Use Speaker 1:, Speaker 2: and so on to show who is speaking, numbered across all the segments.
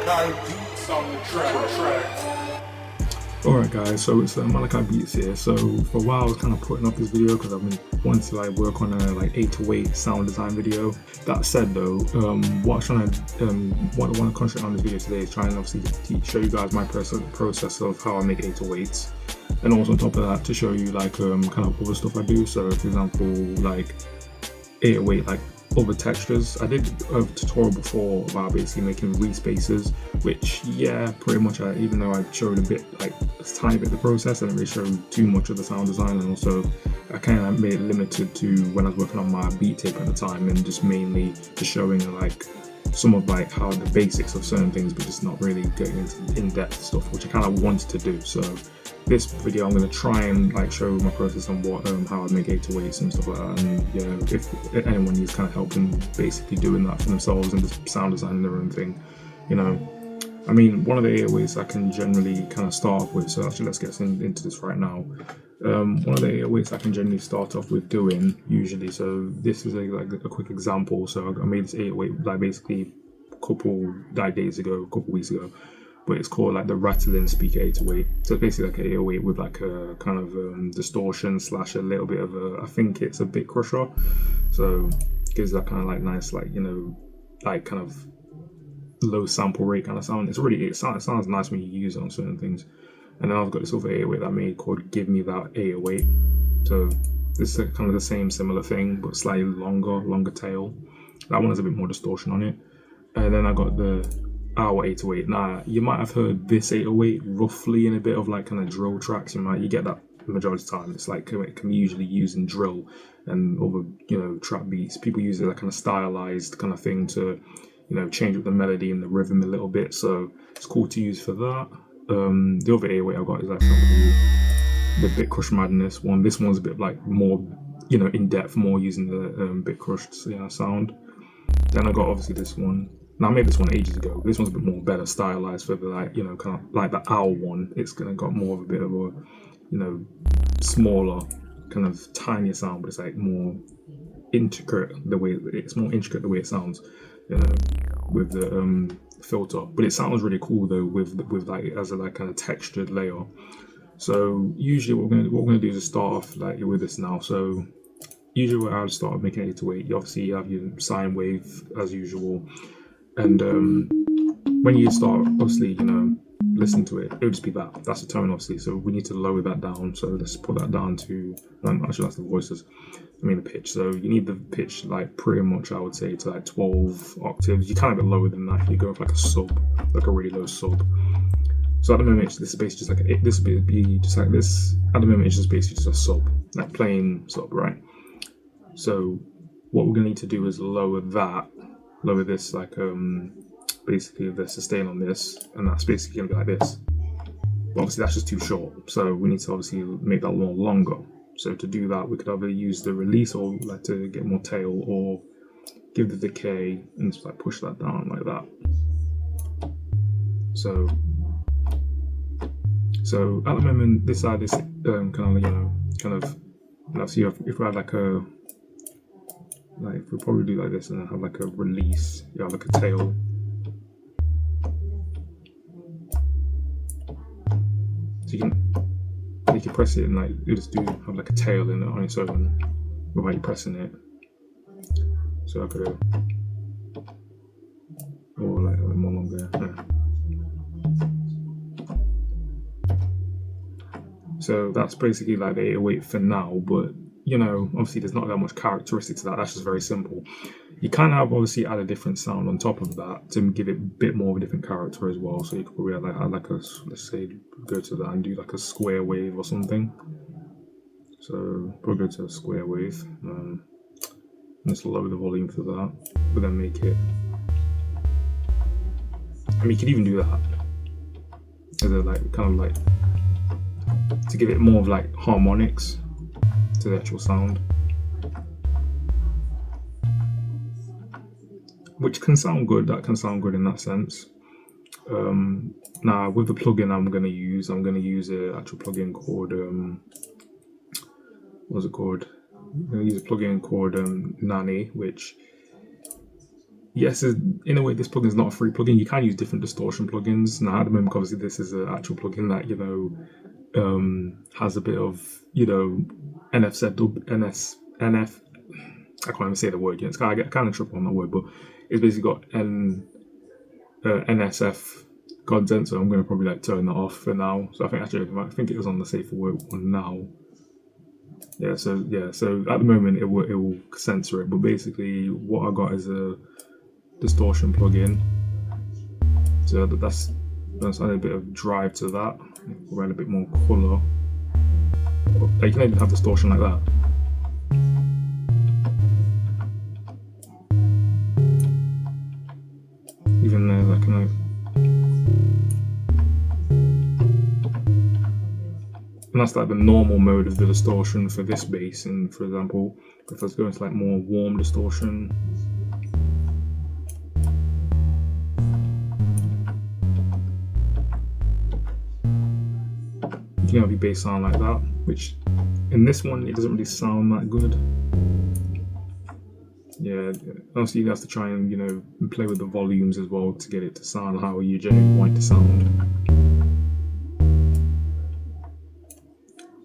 Speaker 1: Hiphop on the track.
Speaker 2: Alright guys, so it's Malachi Beats here. So for a while I was kind of putting up this video because I've been wanting to like work on a like 808 sound design video. That said though, what I want to concentrate on this video today is trying obviously to show you guys my process of how I make 808s, and also on top of that to show you like kind of other stuff I do. So for example, like 808 like other textures. I did a tutorial before about basically making respaces, which yeah, pretty much even though I showed a bit, like a tiny bit of the process, I didn't really show too much of the sound design, and also I kind of made it limited to when I was working on my beat tape at the time, and just mainly just showing like some of like how the basics of certain things, but just not really getting into in-depth stuff, which I kind of wanted to do. So this video I'm going to try and like show my process on what how I make 808s and stuff like that, and you know, if anyone needs kind of help in basically doing that for themselves and just sound designing their own thing, you know. I mean, one of the 808s I can generally kind of start off with, so actually let's get into this right now. One of the 808s I can generally start off with doing usually, so this is like a quick example. So I made this 808 like basically a couple days ago, a couple weeks ago, but it's called like the rattling speaker 808. So it's basically like an 808 with like a kind of distortion slash a little bit of a, I think it's a bit crusher, so it gives that kind of like nice, like, you know, like kind of low sample rate kind of sound. It sounds nice when you use it on certain things. And then I've got this other 808 that I made called Give Me That 808. So this is kind of the same similar thing, but slightly longer tail. That one has a bit more distortion on it. And then I got the Hour 808. Now you might have heard this 808 roughly in a bit of like kind of drill tracks. You get that the majority of the time. It's like it can be usually used in drill and other, you know, trap beats. People use it like kind of stylized kind of thing to, you know, change up the melody and the rhythm a little bit. So it's cool to use for that. The other 808 I've got is like the Bit Crush Madness one. This one's a bit like more, you know, in depth, more using the Bit Crushed sound. Then I got obviously this one. Now I made this one ages ago. This one's a bit more better stylized for the, like, you know, kind of like the Owl one. It's gonna got more of a bit of a, you know, smaller, kind of tinier sound, but it's like more intricate the way it sounds, you know, with the filter. But it sounds really cool though with like as a like kind of textured layer. So usually what we're gonna do is just start off like with this now. So usually when I would start making 808, you obviously have your sine wave as usual, and when you start obviously, you know, listen to it, it'll just be that's the tone obviously. So we need to lower that down. So let's put that down to actually that's the voices. I mean the pitch. So you need the pitch like pretty much, I would say, to like 12 octaves. You can't get lower than that. You go with like a sub, like a really low sub. So at the moment, this is basically just like this would be just like this. At the moment, it's just basically just a sub, like plain sub, right? So what we're gonna need to do is lower this like basically the sustain on this, and that's basically gonna be like this. But obviously that's just too short, so we need to obviously make that more longer. So to do that, we could either use the release or like to get more tail, or give the decay and just like push that down like that. So at the moment, this side is kind of see if we had like a, like we'll probably do like this and then have like a release. You have like a tail. So you can press it and like you just have like a tail in it on its own without you pressing it. So I could or like a bit more longer. Yeah. So that's basically like the 808 for now, but you know, obviously there's not that much characteristic to that. That's just very simple. You kind of obviously add a different sound on top of that to give it a bit more of a different character as well. So you could probably add like a, let's say, go to that and do like a square wave or something. So probably go to a square wave. Just lower the volume for that, but then make it. I mean, you could even do that as a like kind of like to give it more of like harmonics to the actual sound, which can sound good. That can sound good in that sense. Now with the plugin I'm gonna use an actual plugin called what's it called? I'm gonna use a plugin called Nani, which yes, in a way, this plugin is not a free plugin. You can use different distortion plugins. Now, at the moment, obviously, this is an actual plugin that has a bit of NF. I can't even say the word yet. I get kind of tripped on that word, but it's basically got NSF content. So I'm going to probably like turn that off for now. So I think it was on the safer word one now. So at the moment it will censor it, but basically what I got is a distortion plugin. So that's add a bit of drive to that, add a bit more color. You can even have distortion like that. Even there, that kind of. And that's like the normal mode of the distortion for this bass. And for example, if I was going to like more warm distortion, you can have your bass sound like that, which in this one it doesn't really sound that good. Yeah, also you have to try and play with the volumes as well to get it to sound how you generally want it to sound.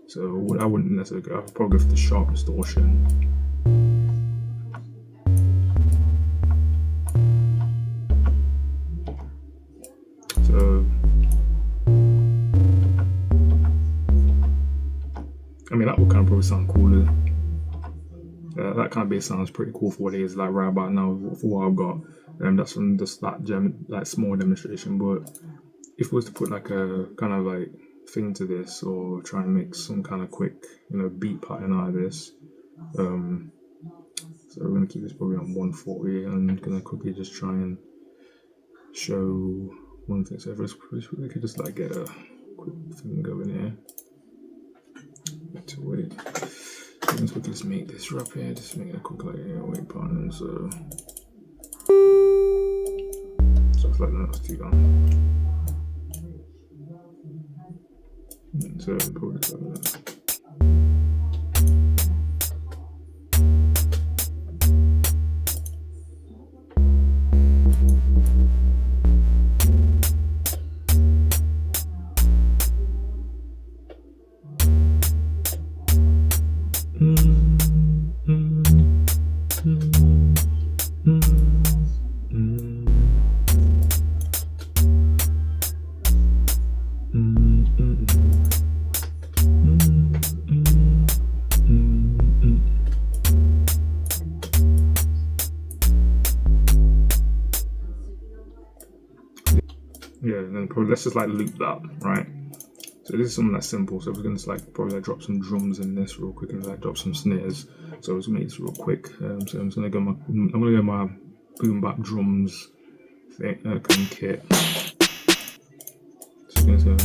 Speaker 2: So I wouldn't necessarily go. I'd probably go for the sharp distortion. So I mean that would kind of probably sound cooler. That kind of bass sounds pretty cool for what it is like right about now for what I've got. That's from just that small demonstration. But if we was to put like a kind of like thing to this, or try and make some kind of quick beat pattern out of this, so we're gonna keep this probably on 140 and gonna quickly just try and show one thing. So if we could just like get a quick thing going here. Wait. Let's quickly just make this drop here, just make it a quick like wait pattern. So it's like that's too long. So probably like that. Yeah, and then probably let's just like loop that, right? So this is something that's simple. So we're gonna just like probably like drop some drums in this real quick and like drop some snares. So let's make this real quick. So I'm just gonna go my boom bap drums thing, kit. So I'm gonna go.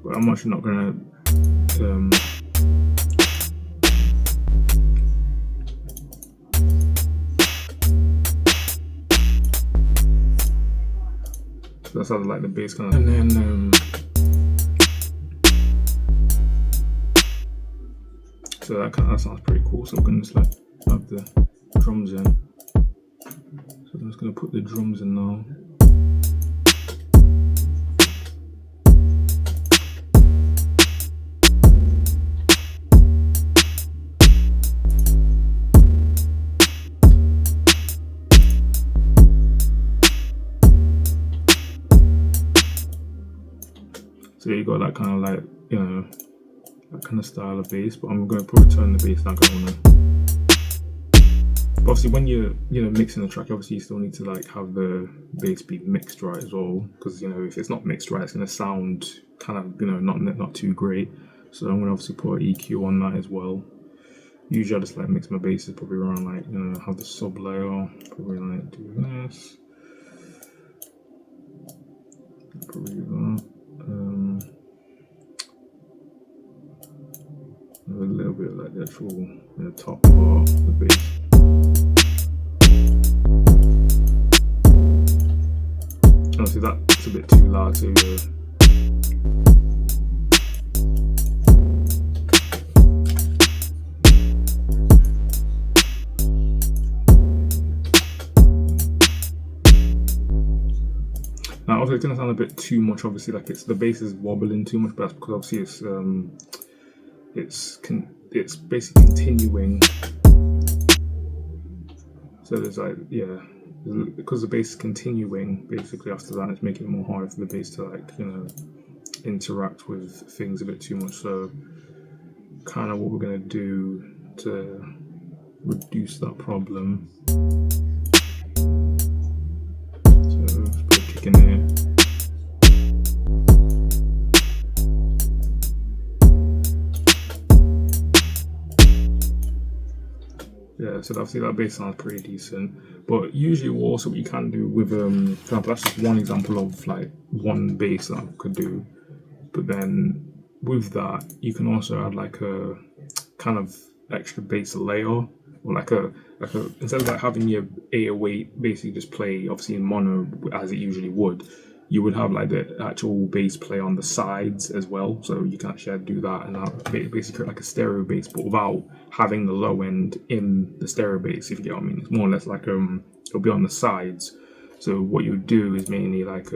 Speaker 2: But I'm actually not gonna so that's how like the bass kind of, and then so that sounds pretty cool. So we're gonna just like have the drums in. So I'm just gonna put the drums in now. So you got that kind of like that kind of style of bass, but I'm going to probably turn the bass down. But obviously, when you're mixing the track, obviously you still need to like have the bass be mixed right as well, because if it's not mixed right, it's going to sound kind of not too great. So I'm going to obviously put an EQ on that as well. Usually I just like mix my basses probably around like, have the sub layer, probably like do this, probably that, a little bit like the actual top part of the bass. Honestly, that's a bit too loud to now obviously it's gonna sound a bit too much, obviously, like the bass is wobbling too much, but that's because obviously it's basically continuing. So there's like, because the bass is continuing, basically after that, it's making it more hard for the bass to like, interact with things a bit too much. So kind of what we're gonna do to reduce that problem. So let's put a kick in there. Yeah, so obviously that bass sounds pretty decent. But usually also what you can do with for example, that's just one example of like one bass that I could do. But then with that, you can also add like a kind of extra bass layer, or like a instead of like having your 808 basically just play obviously in mono as it usually would, you would have like the actual bass play on the sides as well. So you can actually do that and basically create like a stereo bass, but without having the low end in the stereo bass, if you get what I mean. It's more or less like it'll be on the sides. So what you would do is mainly like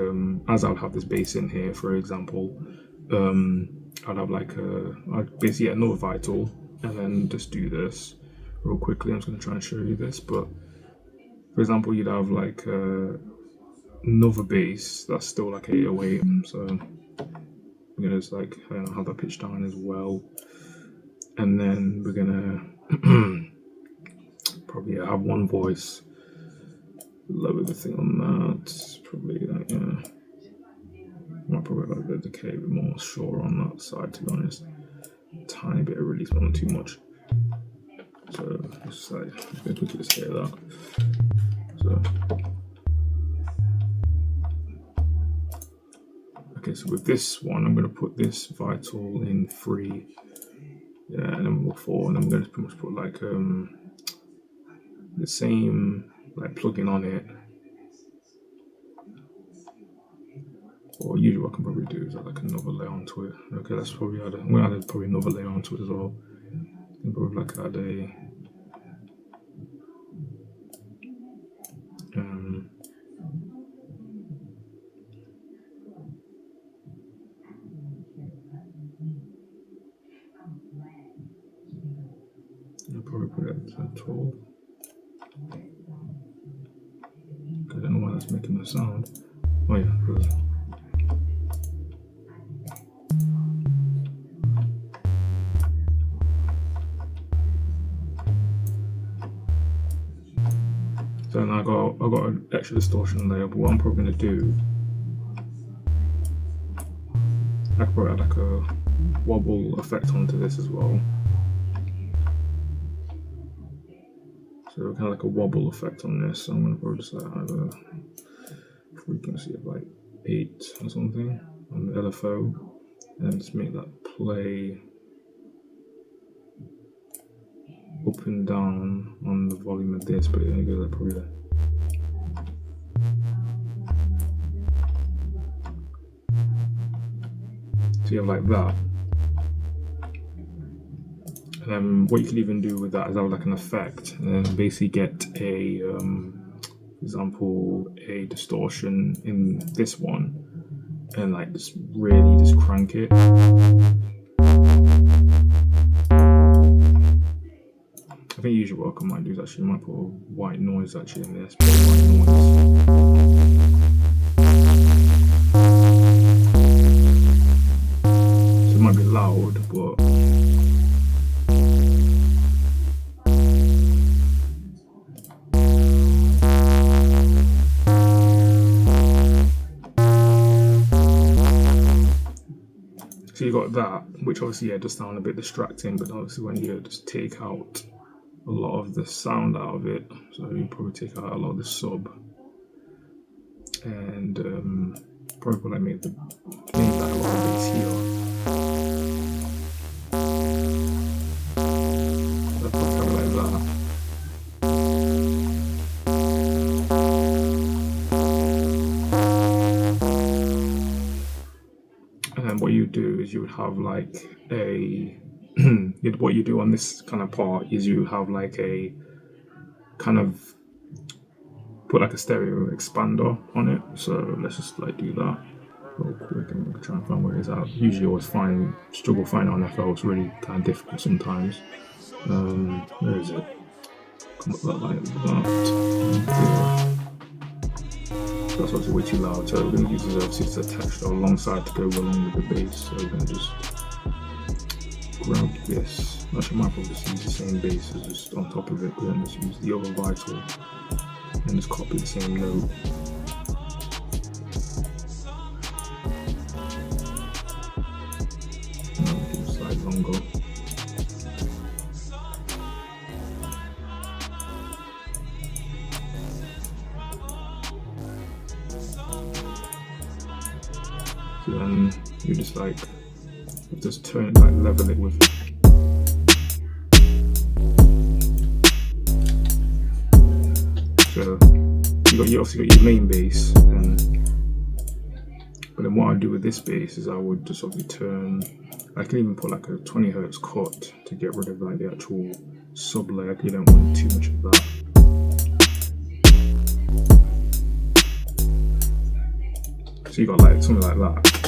Speaker 2: as I would have this bass in here, for example, I'd have like I'd basically get another vital and then just do this real quickly. I'm just going to try and show you this, but for example, you'd have like another bass that's still like 808, so I'm gonna just like have that pitch down as well, and then we're gonna probably have one voice, lower the thing on that, probably like might probably like the decay a bit more sure on that side, to be honest. Tiny bit of release, but not too much. So just like I'm gonna quickly just hear that. So okay, so with this one, I'm going to put this vital in 3, yeah, and then we'll 4, and then I'm going to pretty much put like the same like plugin on it. Or usually what I can probably do is add like another layer onto it. Okay, that's probably I'm going to add probably another layer onto it as well. And probably like add a I'll probably put it at 12. I don't know why that's making the sound. Oh yeah, because so now I got an extra distortion layer, but what I'm probably gonna do, I could probably add like a wobble effect onto this as well. So kind of like a wobble effect on this. So I'm gonna probably just like have a frequency of like 8 or something on the LFO, and just make that play up and down on the volume of this, but yeah, go like probably there. So you have like that. And then what you could even do with that is have like an effect, and then basically get a, for example, a distortion in this one, and like just really just crank it. I think usually what I might do is actually I might put a white noise actually in this. White noise. So it might be loud, but So you got that, which obviously does sound a bit distracting, but obviously when you just take out a lot of the sound out of it, so you probably take out a lot of the sub, and probably make that a lot of bass here. So probably like that. And what you do is you would have like a what you do on this kind of part is you have like a kind of put like a stereo expander on it. So let's just like do that real quick and try and find where it is out. Usually always struggle finding it on FL. It's really kind of difficult sometimes. Where is it? Come up like that. That's obviously way too loud, so we're going to use this obviously as a texture alongside to go along with the bass. So we're going to just grab this. Actually, I might probably just use the same bass as just on top of it, but then just use the other vital and just copy the same note. Now we can slide longer. So then you just like turn it, like level it with. So you obviously got your main bass, but then what I do with this bass is I would just obviously turn. I can even put like a 20 Hz cut to get rid of like the actual sub layer. You don't want too much of that. So you got like something like that.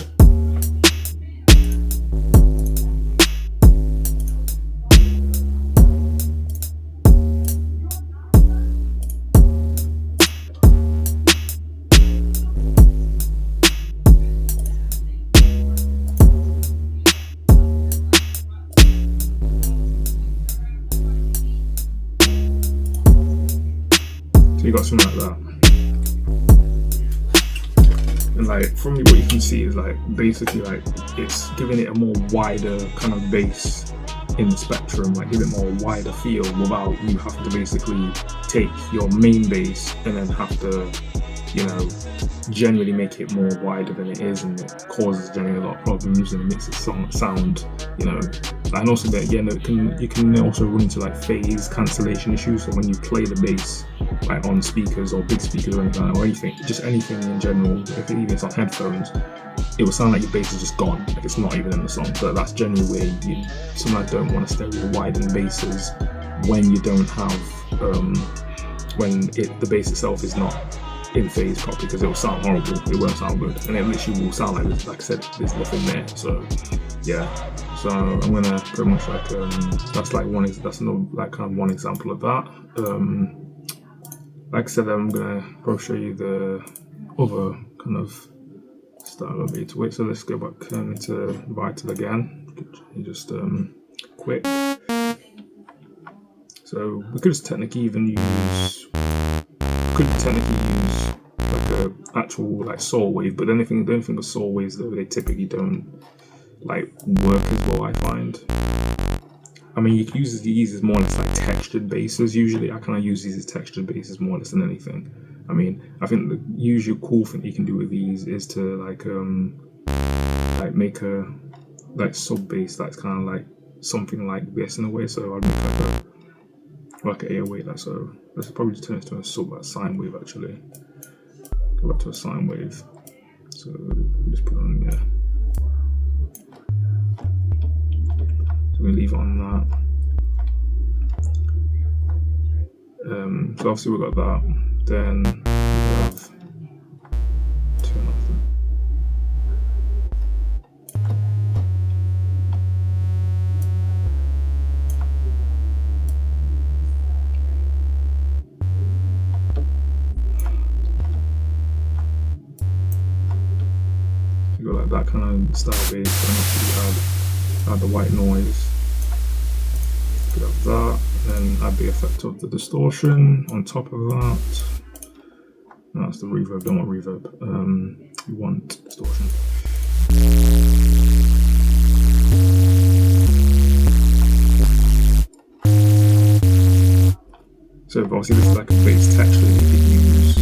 Speaker 2: So you got something like that. And like from what you can see is like basically like it's giving it a more wider kind of bass in the spectrum, like give it more wider feel without you having to basically take your main bass and then have to, you know, generally make it more wider than it is, and it causes generally a lot of problems and it makes it sound, you know. And also that you can also run into like phase cancellation issues. So when you play the bass like on speakers or big speakers or anything, or anything in general, if it even is on headphones, it will sound like your bass is just gone, like it's not even in the song. So that's generally where you sometimes don't want to stereo widen basses when you don't have the bass itself is not in phase properly, because it will sound horrible. It won't sound good, and it literally will sound like I said, there's nothing there. So yeah, so I'm gonna pretty much like that's another like kind of one example of that. Like I said, I'm gonna probably show you the other kind of style of 808. So let's go back into Vital again. Just quick. So we could just technically even use like a actual like saw wave, but the only thing with saw waves though, they typically don't like work as well, I find. I mean, you can use these as more or less like textured basses. Usually I kind of use these as textured basses more or less than anything. I mean, I think the usual cool thing you can do with these is to like make a like sub bass that's kind of like something like this in a way. So I'd make like an 808, like so. Let's probably just turn it to a sine wave actually. Go back to a sine wave. So we just put it on, yeah. So we leave it on that. So obviously we've got that. Then we have turn off the. You got like that kind of style bass, and obviously add the white noise. You could have that, then add the effect of the distortion on top of that. No, that's the reverb, don't want reverb. You want distortion. So obviously this is like a base texture that you could use.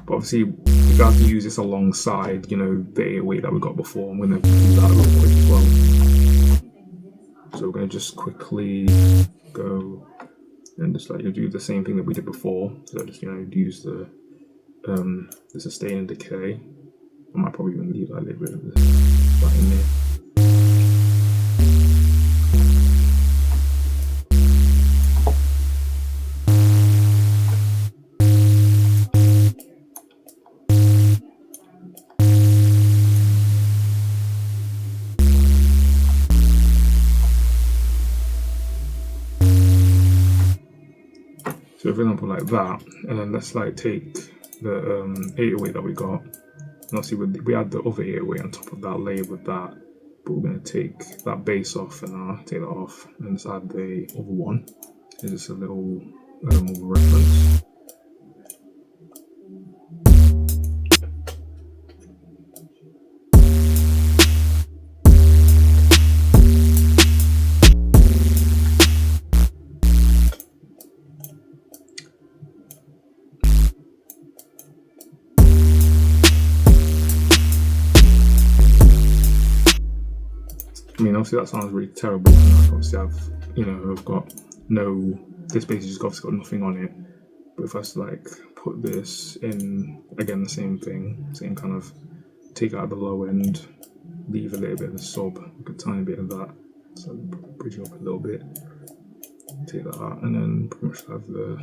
Speaker 2: But obviously if you have to use this alongside, you know, the 808 that we got before, I'm going to do that real quick as well. So we're going to just quickly go and just like do the same thing that we did before. So just, you know, use the sustain and decay. I might probably even leave that a little bit of this right in there. So for example like that, and then let's like take the 808 that we got, and obviously we add the other 808 on top of that layer with that, but we're going to take that bass off and take that off and just add the other one. It's just a little reference. I mean, obviously that sounds really terrible. Obviously I've got no, this bass just obviously got nothing on it. But if I just like put this in, again, the same thing, same kind of, take out the low end, leave a little bit of the sub, like a tiny bit of that, so bridge it up a little bit, take that out, and then pretty much have the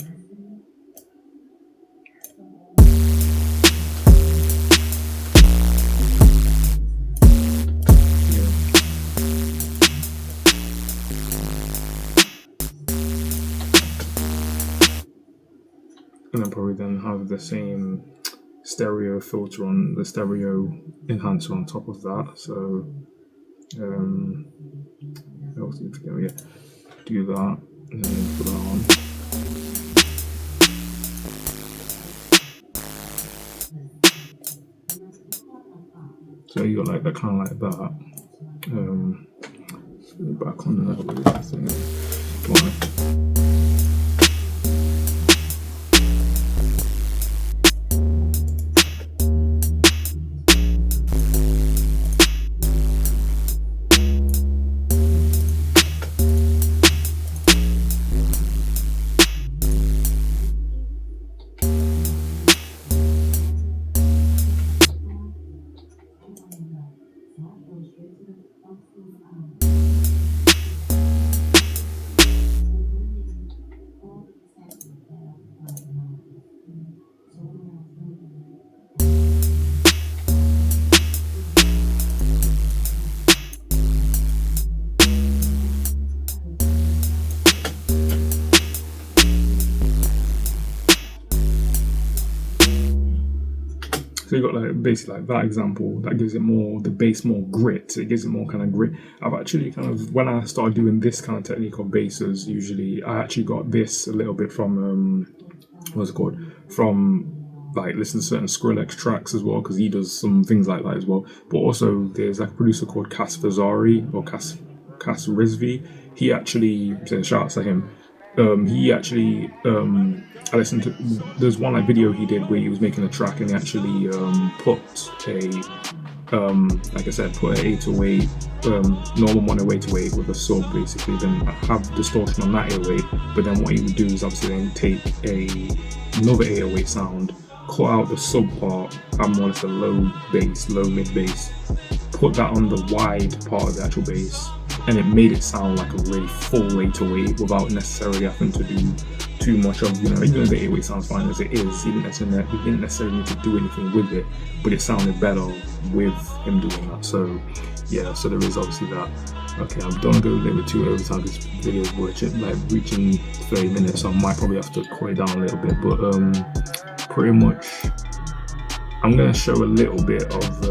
Speaker 2: and then probably then have the same stereo filter on the stereo enhancer on top of that. So do that and then put that on. So you got like that kind of like that. Back on that with that thing. So you got like basically like that example that gives it more, the bass more grit. It gives it more kind of grit. I've actually kind of, when I started doing this kind of technique of basses, usually I actually got this a little bit from what's it called? From like listening to certain Skrillex tracks as well, because he does some things like that as well. But also there's like a producer called Cas Fazari or Cas Rizvi. He actually, shout out to him. He actually, I listened to, there's one like video he did where he was making a track and he actually put a, like I said, put an 808, normal mono 808 with a sub basically, then have distortion on that 808, but then what he would do is obviously then take another 808 sound, cut out the sub part, have more or less a low bass, low mid bass, put that on the wide part of the actual bass, and it made it sound like a really full 808 without necessarily having to do too much of, you know, even though the 808 sounds fine as it is, he didn't necessarily need to do anything with it, but it sounded better with him doing that. So yeah, so there is obviously that. Okay, I don't want to go a little bit too over time because this video is reaching 30 minutes, so I might probably have to cut it down a little bit, but pretty much I'm going to show a little bit of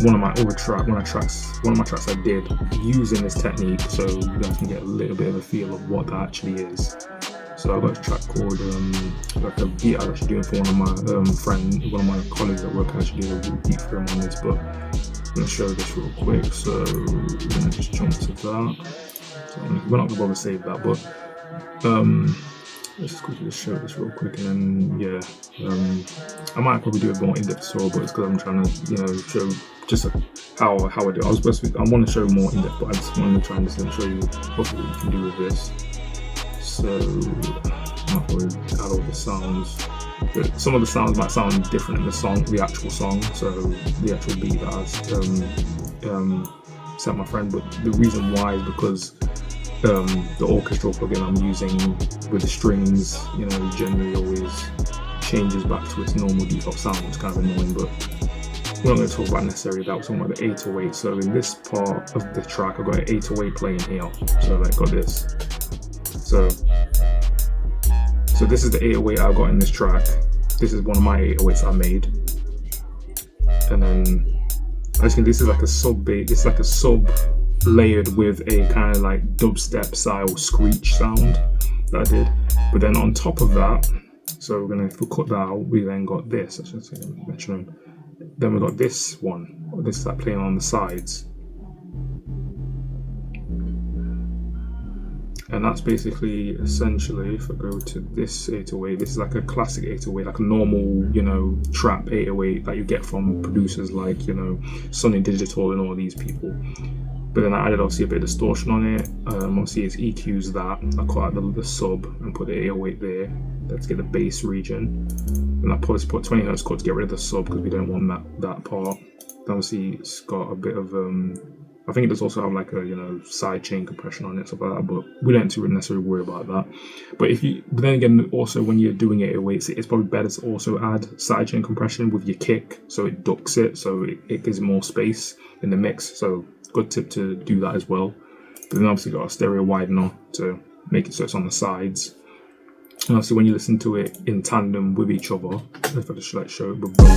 Speaker 2: one of my tracks I did using this technique, so you guys can get a little bit of a feel of what that actually is. So I've got a track called like a beat I was actually doing for one of my colleagues at work. I actually did a beat for him on this, but going to show this real quick, so we're going to just jump to that. So we're not going to bother save that, but let's just quickly just show this real quick, and then yeah, I might probably do a more in-depth tutorial, but it's because I'm trying to show just how I do. I want to show more in-depth, but I just want to try and show you what you can do with this. So I'll probably add all the sounds. Some of the sounds might sound different in the actual song, so the actual beat that I sent my friend. But the reason why is because the orchestral plugin I'm using with the strings, generally always changes back to its normal default sound. It's kind of annoying, but we're not going to talk about necessarily that. We're talking about the 808. So in this part of the track, I've got an 808 playing here. So I've got this. So this is the 808 I've got in this track. This is one of my 808s I made. And then as you can, this is like a sub bass. It's like a sub layered with a kind of like dubstep style screech sound that I did. But then on top of that, so if we cut that out, we then got this. I should say metronome. Then we got this one. This is like playing on the sides. And that's basically, essentially, if I go to this 808, this is like a classic 808, like a normal, trap 808 that you get from producers like, Sonny Digital and all these people. But then I added obviously a bit of distortion on it. Obviously it's EQs that. I cut out the sub and put the 808 there. Let's get the bass region. And I put 20 Hz cut to get rid of the sub because we don't want that part. Then obviously it's got a bit of I think it does also have like a side chain compression on it, stuff like that, but we don't necessarily worry about that. But then again, also when you're doing 808s, it's probably better to also add sidechain compression with your kick, so it ducks it, so it gives more space in the mix. So good tip to do that as well. But then obviously got a stereo widener to make it so it's on the sides. And obviously when you listen to it in tandem with each other, if I just like show it with both.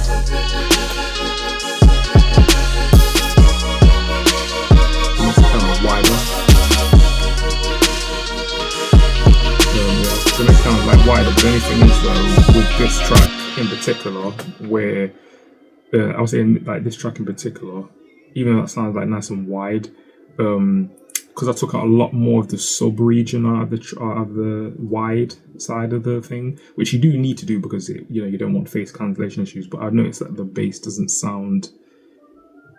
Speaker 2: Wider. So it's kind of like wider, but the only thing is though, with this track in particular, where I was saying like this track in particular, even though that sounds like nice and wide, because I took out a lot more of the sub region out of the wide side of the thing, which you do need to do because you don't want phase cancellation issues. But I've noticed that the bass doesn't sound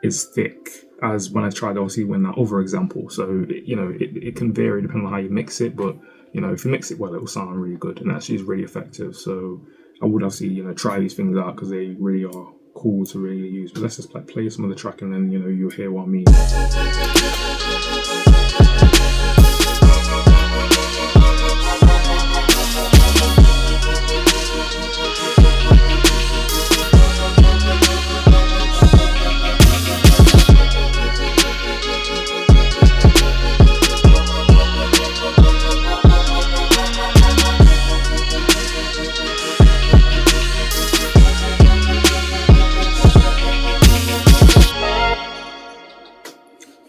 Speaker 2: as thick as when I tried obviously in that other example. So it can vary depending on how you mix it, but if you mix it well, it will sound really good and actually is really effective. So I would obviously try these things out because they really are cool to really use. But let's just play some of the track and then you'll hear what I mean.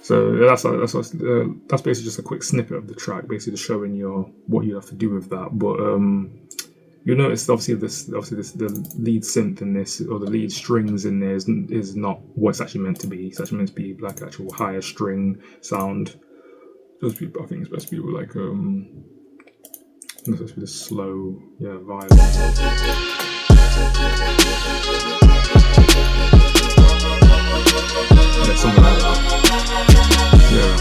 Speaker 2: So that's basically just a quick snippet of the track, basically just showing what you have to do with that. But you'll notice obviously the lead synth in this, or the lead strings in there, is not what it's actually meant to be. It's actually meant to be like actual higher string sound. I think it's supposed to be like it's supposed to be the slow violin. Yeah, something like that. Yeah.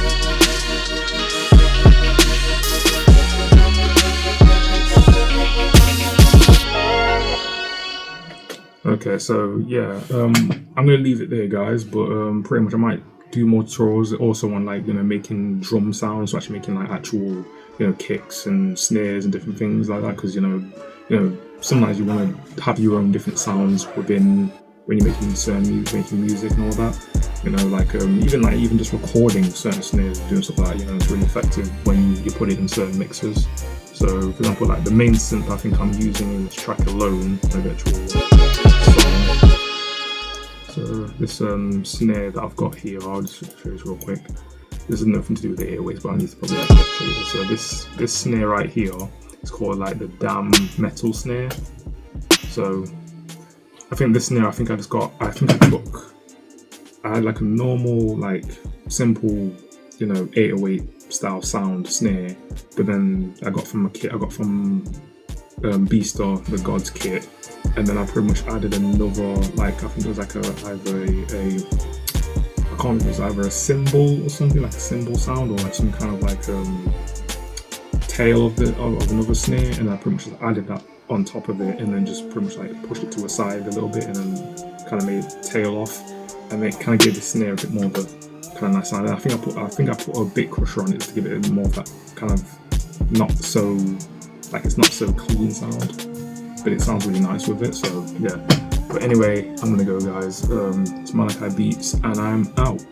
Speaker 2: Okay, so yeah, I'm gonna leave it there, guys. But pretty much I might do more tutorials also on like making drum sounds, so actually making like actual kicks and snares and different things like that. Because sometimes you want to have your own different sounds within when you're making music and all that. Even just recording certain snares, doing stuff like that, it's really effective when you put it in certain mixers. So, for example, like the main synth I think I'm using in this track alone, the actual song. So this snare that I've got here, I'll just show you this real quick. This has nothing to do with the 808s, but I need to probably show you this. So this snare right here is called like the damn metal snare. So I think this snare, I think I took I had like a normal, like simple, 808 style sound snare, but then I got from Beastar, the Gods kit, and then I pretty much added another, like I think it was like I can't remember, it was either a cymbal or something, like a cymbal sound, or like some kind of like tail of another snare, and I pretty much just added that on top of it, and then just pretty much like pushed it to a side a little bit, and then kind of made it tail off, and it kind of gave the snare a bit more of a kind of nice sound. And I think I put a bit crusher on it to give it more of that kind of not so, like, it's not so clean sound, but it sounds really nice with it. So yeah. But anyway, I'm gonna go, guys. It's Malachi Beats, and I'm out.